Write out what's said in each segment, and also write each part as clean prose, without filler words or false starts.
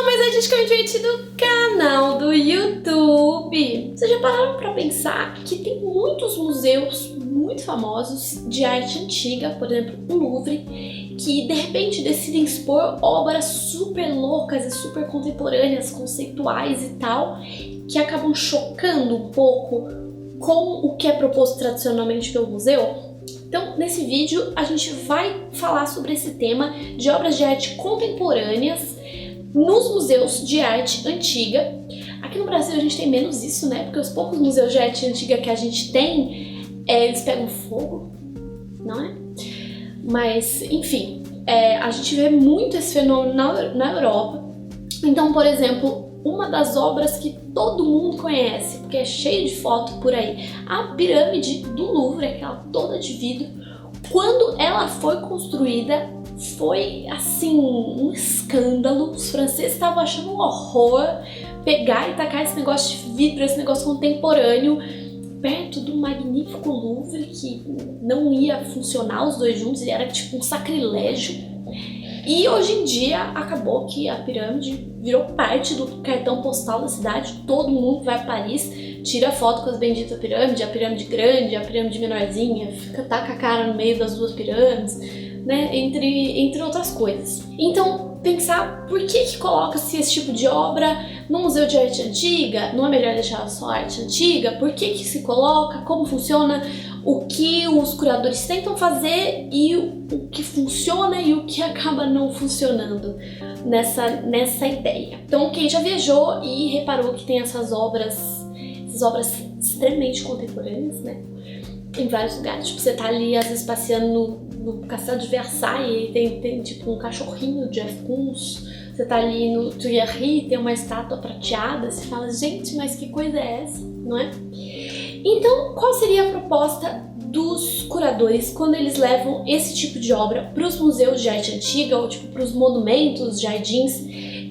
pessoal mais artisticamente do canal do YouTube. Vocês já pararam pra pensar que tem muitos museus muito famosos de arte antiga, por exemplo, o Louvre, que de repente decidem expor obras super loucas e super contemporâneas, conceituais e tal, que acabam chocando um pouco com o que é proposto tradicionalmente pelo museu? Então, nesse vídeo, a gente vai falar sobre esse tema de obras de arte contemporâneas nos museus de arte antiga. Aqui no Brasil a gente tem menos isso, né? Porque os poucos museus de arte antiga que a gente tem, eles pegam fogo, não é? Mas, enfim, a gente vê muito esse fenômeno na Europa. Então, por exemplo, uma das obras que todo mundo conhece, porque é cheio de foto por aí, a pirâmide do Louvre, aquela toda de vidro, quando ela foi construída, foi assim, um escândalo. Os franceses estavam achando um horror pegar e tacar esse negócio de vidro, esse negócio contemporâneo, perto do magnífico Louvre, que não ia funcionar os dois juntos, e era tipo um sacrilégio. E hoje em dia acabou que a pirâmide virou parte do cartão postal da cidade. Todo mundo vai a Paris, tira foto com as benditas pirâmides, a pirâmide grande, a pirâmide menorzinha, taca a cara no meio das duas pirâmides, né? Entre outras coisas. Então, pensar por que coloca-se esse tipo de obra no Museu de Arte Antiga? Não é melhor deixar só arte antiga? Por que se coloca? Como funciona? O que os curadores tentam fazer e o que funciona e o que acaba não funcionando nessa ideia. Então, quem já viajou e reparou que tem essas obras extremamente contemporâneas, né? Em vários lugares. Tipo, você tá ali às vezes passeando no Castelo de Versailles e tem tipo um cachorrinho de Jeff Koons. Você tá ali no Tuileries, tem uma estátua prateada, você fala, gente, mas que coisa é essa, não é? Então, qual seria a proposta dos curadores quando eles levam esse tipo de obra para os museus de arte antiga ou tipo para os monumentos, jardins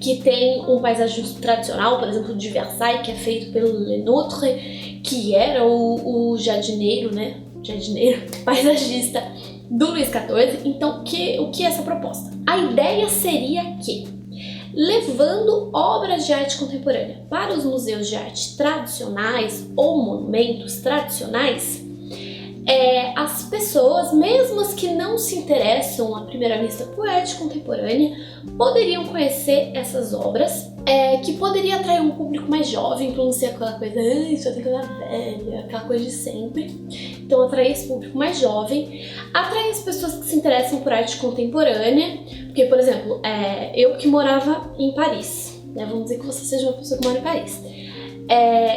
que tem um paisagismo tradicional, por exemplo, de Versailles, que é feito pelo Lenôtre, que era o jardineiro, né? Jardineiro, paisagista do Luís XIV. Então, o que é essa proposta? A ideia seria que, levando obras de arte contemporânea para os museus de arte tradicionais ou monumentos tradicionais, as pessoas, mesmo as que não se interessam à primeira vista por arte contemporânea, poderiam conhecer essas obras, que poderia atrair um público mais jovem, para não ser aquela coisa, isso é coisa velha, aquela coisa de sempre. Então, atrair esse público mais jovem, atrair as pessoas que se interessam por arte contemporânea, porque, por exemplo, eu que morava em Paris, né, vamos dizer que você seja uma pessoa que mora em Paris,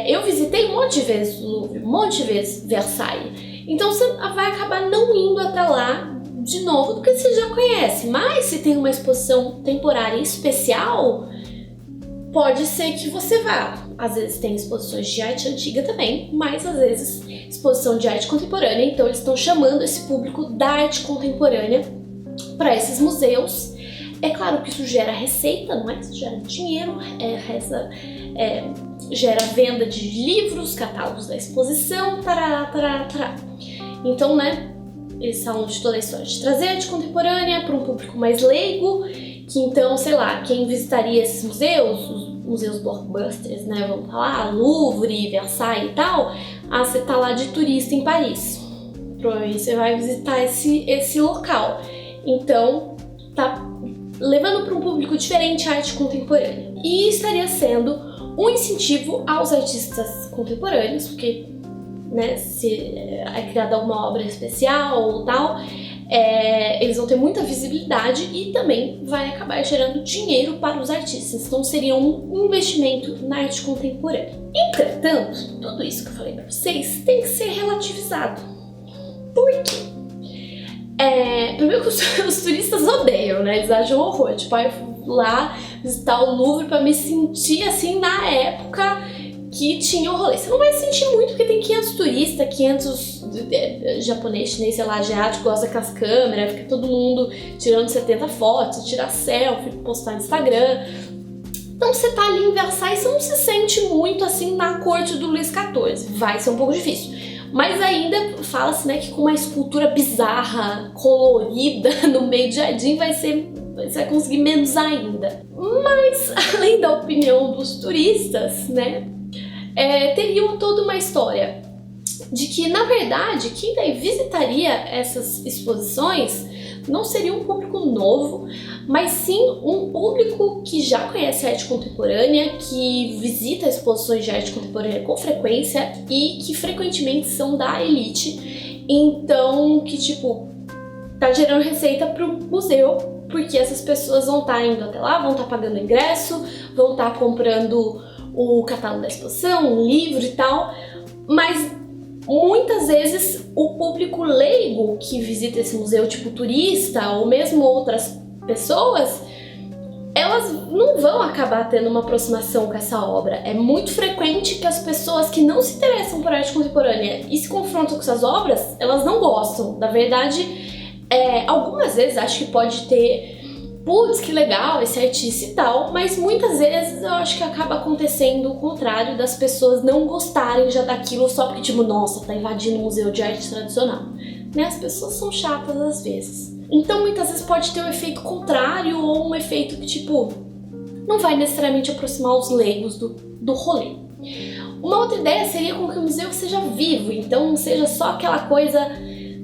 eu visitei um monte de vezes o Louvre, um monte de vezes Versailles. Então você vai acabar não indo até lá de novo, porque você já conhece. Mas se tem uma exposição temporária especial, pode ser que você vá. Às vezes tem exposições de arte antiga também, mas às vezes exposição de arte contemporânea. Então eles estão chamando esse público da arte contemporânea para esses museus. É claro que isso gera receita, não é? Isso gera dinheiro, gera venda de livros, catálogos da exposição, tará. Então, né, eles falam de toda a história de trazer arte contemporânea para um público mais leigo, que então, sei lá, quem visitaria esses museus, os museus blockbusters, né, vamos falar, Louvre, Versailles e tal, você tá lá de turista em Paris, provavelmente você vai visitar esse local, então tá levando para um público diferente a arte contemporânea. E estaria sendo um incentivo aos artistas contemporâneos, porque, né, se é criada alguma obra especial ou tal, eles vão ter muita visibilidade e também vai acabar gerando dinheiro para os artistas. Então seria um investimento na arte contemporânea. Entretanto, tudo isso que eu falei para vocês tem que ser relativizado. Por quê? Primeiro que os turistas odeiam, né? Eles acham horror. Tipo, eu fui lá visitar o Louvre pra me sentir assim na época que tinha o rolê. Você não vai sentir muito porque tem 500 turistas, 500 japonês, chinês, sei lá, asiático, gosta daquelas câmeras, fica todo mundo tirando 70 fotos, tirar selfie, postar no Instagram. Então você tá ali em Versailles, você não se sente muito assim na corte do Luís XIV. Vai ser um pouco difícil. Mas ainda fala-se, né, que com uma escultura bizarra, colorida, no meio do jardim vai ser você vai conseguir menos ainda. Mas, além da opinião dos turistas, né, teria toda uma história de que, na verdade, quem daí visitaria essas exposições não seria um público novo, mas sim um público que já conhece a arte contemporânea, que visita exposições de arte contemporânea com frequência e que frequentemente são da elite. Então, que tipo, tá gerando receita pro museu, porque essas pessoas vão estar indo até lá, vão estar pagando ingresso, vão estar comprando o catálogo da exposição, um livro e tal, mas muitas vezes o público leigo que visita esse museu, tipo turista ou mesmo outras pessoas, elas não vão acabar tendo uma aproximação com essa obra. É muito frequente que as pessoas que não se interessam por arte contemporânea e se confrontam com essas obras, elas não gostam. Na verdade, algumas vezes acho que pode ter, putz, que legal esse artista e tal, mas muitas vezes eu acho que acaba acontecendo o contrário, das pessoas não gostarem já daquilo só porque, tipo, nossa, tá invadindo o museu de arte tradicional. Né? As pessoas são chatas às vezes. Então muitas vezes pode ter um efeito contrário ou um efeito que, tipo, não vai necessariamente aproximar os leigos do rolê. Uma outra ideia seria com que o museu seja vivo, então não seja só aquela coisa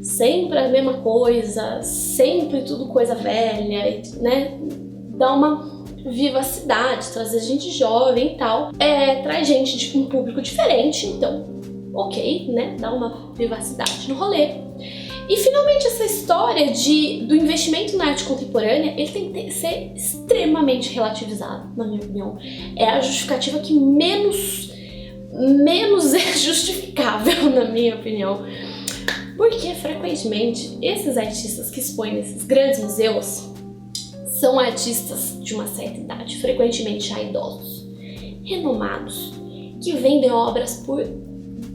sempre a mesma coisa, sempre tudo coisa velha, né? Dá uma vivacidade, trazer gente jovem e tal. Traz gente de um público diferente, então, ok, né? Dá uma vivacidade no rolê. E finalmente essa história do investimento na arte contemporânea, ele tem que ser extremamente relativizado, na minha opinião. É a justificativa que menos é justificável, na minha opinião. Porque, frequentemente, esses artistas que expõem nesses grandes museus são artistas de uma certa idade, frequentemente já idosos, renomados, que vendem obras por,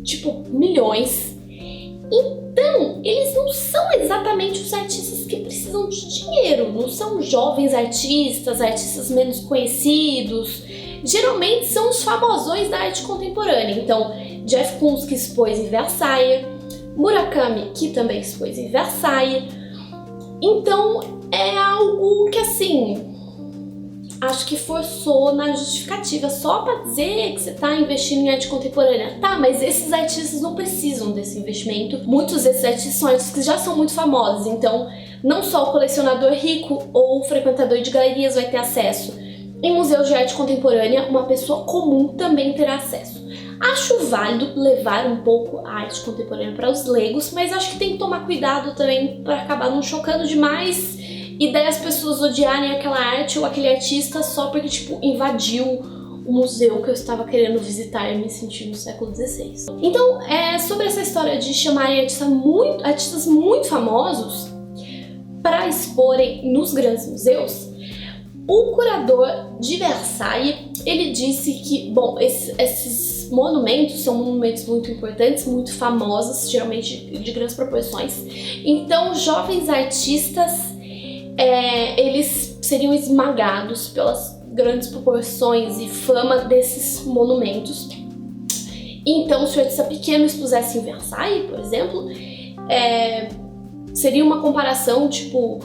tipo, milhões. Então, eles não são exatamente os artistas que precisam de dinheiro, não são jovens artistas menos conhecidos. Geralmente são os famosões da arte contemporânea. Então, Jeff Koons, que expôs em Versailles, Murakami, que também expôs em Versailles. Então é algo que, assim, acho que forçou na justificativa só pra dizer que você tá investindo em arte contemporânea. Tá, mas esses artistas não precisam desse investimento. Muitos desses artistas são artistas que já são muito famosos, então não só o colecionador rico ou o frequentador de galerias vai ter acesso. Em museus de arte contemporânea, uma pessoa comum também terá acesso. Acho válido levar um pouco a arte contemporânea para os leigos, mas acho que tem que tomar cuidado também para acabar não chocando demais e daí as pessoas odiarem aquela arte ou aquele artista só porque, tipo, invadiu o museu que eu estava querendo visitar e me sentir no século XVI. Então, sobre essa história de chamarem artistas muito famosos para exporem nos grandes museus, o curador de Versailles, ele disse que, bom, esses monumentos são monumentos muito importantes, muito famosos, geralmente de grandes proporções. Então, jovens artistas, eles seriam esmagados pelas grandes proporções e fama desses monumentos. Então, se o artista pequeno expusesse em Versailles, por exemplo, seria uma comparação, tipo,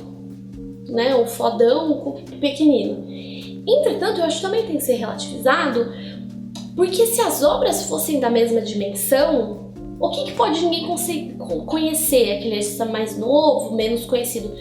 né, o fodão com o pequenino. Entretanto, eu acho que também tem que ser relativizado, porque se as obras fossem da mesma dimensão, o que pode ninguém conhecer? Aquele artista mais novo, menos conhecido.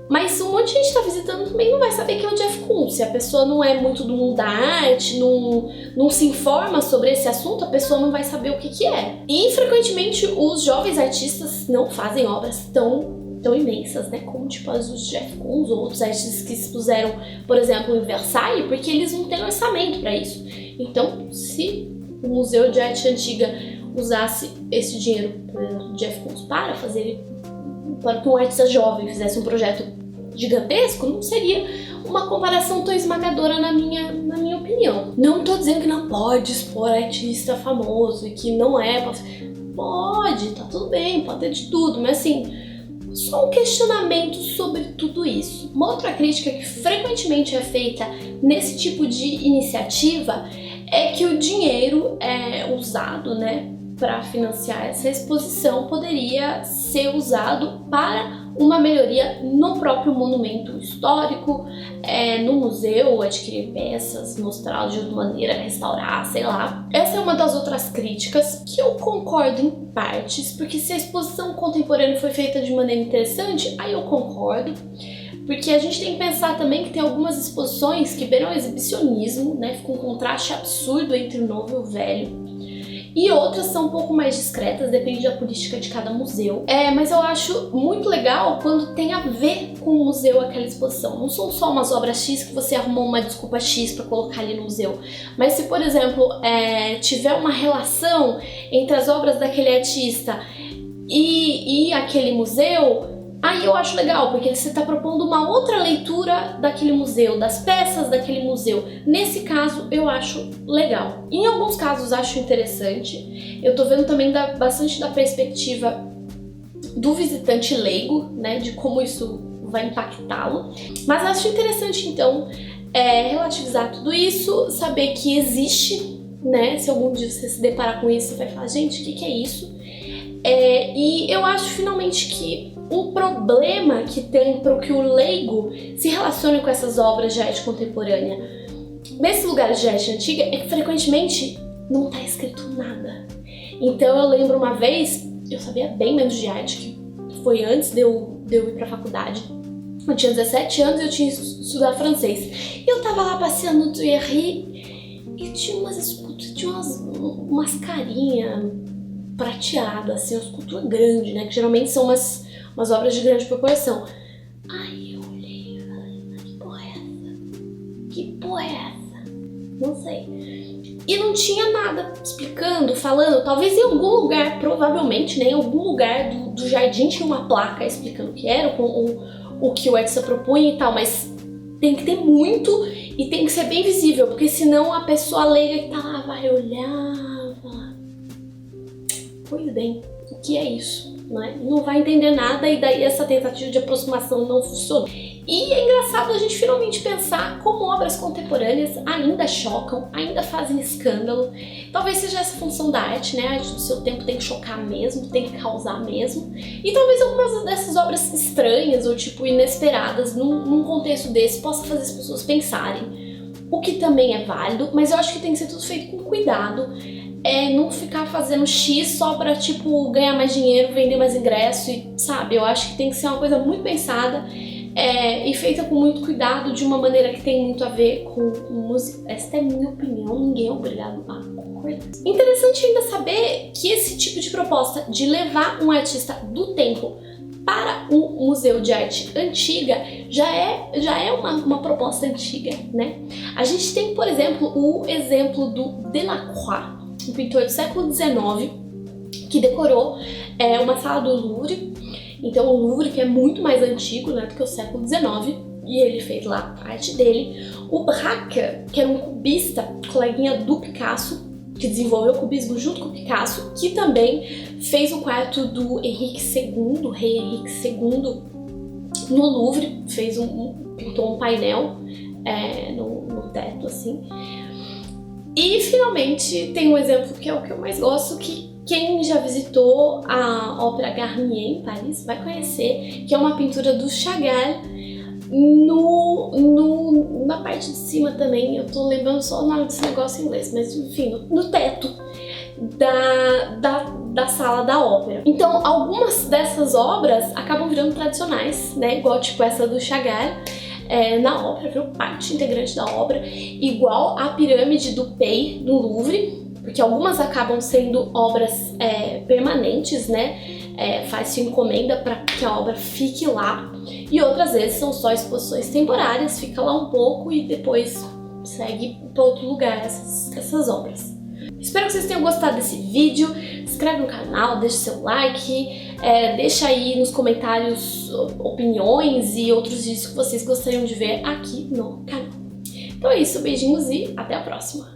Mas um monte de gente está visitando também não vai saber quem é o Jeff Koons. Se a pessoa não é muito do mundo da arte, não se informa sobre esse assunto, a pessoa não vai saber o que é. E frequentemente os jovens artistas não fazem obras tão imensas, né, como tipo as dos Jeff Koons ou outros artistas que se puseram, por exemplo, em Versailles, porque eles não têm orçamento para isso. Então, se o Museu de Arte Antiga usasse esse dinheiro, por exemplo, do Jeff Koons para que um artista jovem fizesse um projeto gigantesco, não seria uma comparação tão esmagadora na minha opinião. Não tô dizendo que não pode expor artista famoso e que não pode, tá tudo bem, pode ter de tudo, mas assim, só um questionamento sobre tudo isso. Uma outra crítica que frequentemente é feita nesse tipo de iniciativa é que o dinheiro usado, né, para financiar essa exposição poderia ser usado para uma melhoria no próprio monumento histórico, no museu, adquirir peças, mostrar de outra maneira, restaurar, sei lá. Essa é uma das outras críticas que eu concordo em partes, porque se a exposição contemporânea foi feita de maneira interessante, aí eu concordo. Porque a gente tem que pensar também que tem algumas exposições que beiram exibicionismo, né? Fica um contraste absurdo entre o novo e o velho. E outras são um pouco mais discretas, depende da política de cada museu. Mas eu acho muito legal quando tem a ver com o museu aquela exposição. Não são só umas obras X que você arrumou uma desculpa X para colocar ali no museu. Mas se, por exemplo, tiver uma relação entre as obras daquele artista e aquele museu, aí eu acho legal, porque você está propondo uma outra leitura daquele museu, das peças daquele museu. Nesse caso, eu acho legal. Em alguns casos, acho interessante. Eu tô vendo também bastante da perspectiva do visitante leigo, né, de como isso vai impactá-lo. Mas acho interessante, então, relativizar tudo isso, saber que existe, né, se algum dia você se deparar com isso, você vai falar, gente, o que é isso? E eu acho, finalmente, que o problema que tem para que o leigo se relacione com essas obras de arte contemporânea nesses lugares de arte antiga é que frequentemente não está escrito nada. Então eu lembro uma vez, eu sabia bem menos de arte, que foi antes de eu ir para a faculdade. Eu tinha 17 anos e eu tinha estudado francês. E eu tava lá passeando no Tuileries e tinha umas esculturas, tinha umas carinhas prateadas, assim, uma escultura grande, né? Que geralmente são umas obras de grande proporção. Aí eu olhei e falei, que porra é essa? Que porra é essa? Não sei. E não tinha nada explicando, falando, talvez em algum lugar, provavelmente, né, em algum lugar do jardim tinha uma placa explicando o que era, o que o artista propunha e tal, mas tem que ter muito e tem que ser bem visível, porque senão a pessoa leiga que tá lá vai olhar e falar, pois bem, o que é isso? Não vai entender nada e daí essa tentativa de aproximação não funciona. E é engraçado a gente finalmente pensar como obras contemporâneas ainda chocam, ainda fazem escândalo. Talvez seja essa função da arte, né? A arte do seu tempo tem que chocar mesmo, tem que causar mesmo. E talvez algumas dessas obras estranhas ou tipo inesperadas num contexto desse possa fazer as pessoas pensarem. O que também é válido, mas eu acho que tem que ser tudo feito com cuidado. Não ficar fazendo X só pra, tipo, ganhar mais dinheiro, vender mais ingresso e, sabe? Eu acho que tem que ser uma coisa muito pensada e feita com muito cuidado, de uma maneira que tem muito a ver com música. Essa é a minha opinião, ninguém é obrigado a concordar. Interessante ainda saber que esse tipo de proposta de levar um artista do tempo para um museu de arte antiga já é uma proposta antiga, né? A gente tem, por exemplo, o exemplo do Delacroix, um pintor do século XIX, que decorou uma sala do Louvre. Então o Louvre, que é muito mais antigo, né, do que o século XIX, e ele fez lá a arte dele. O Braque, que era um cubista, coleguinha do Picasso, que desenvolveu o cubismo junto com o Picasso, que também fez o quarto do Henrique II, o rei Henrique II, no Louvre, pintou um painel no teto, assim. E finalmente tem um exemplo que é o que eu mais gosto, que quem já visitou a Ópera Garnier em Paris vai conhecer, que é uma pintura do Chagall na parte de cima também. Eu tô lembrando só o nome desse negócio em inglês, mas enfim, no teto da sala da ópera. Então algumas dessas obras acabam virando tradicionais, né, igual tipo essa do Chagall. Na ópera, virou parte integrante da obra, igual a pirâmide do Pei no Louvre, porque algumas acabam sendo obras permanentes, né? Faz-se encomenda para que a obra fique lá, e outras vezes são só exposições temporárias, fica lá um pouco e depois segue para outro lugar essas obras. Espero que vocês tenham gostado desse vídeo. Se inscreve no canal, deixa seu like, deixa aí nos comentários opiniões e outros vídeos que vocês gostariam de ver aqui no canal. Então é isso, beijinhos e até a próxima!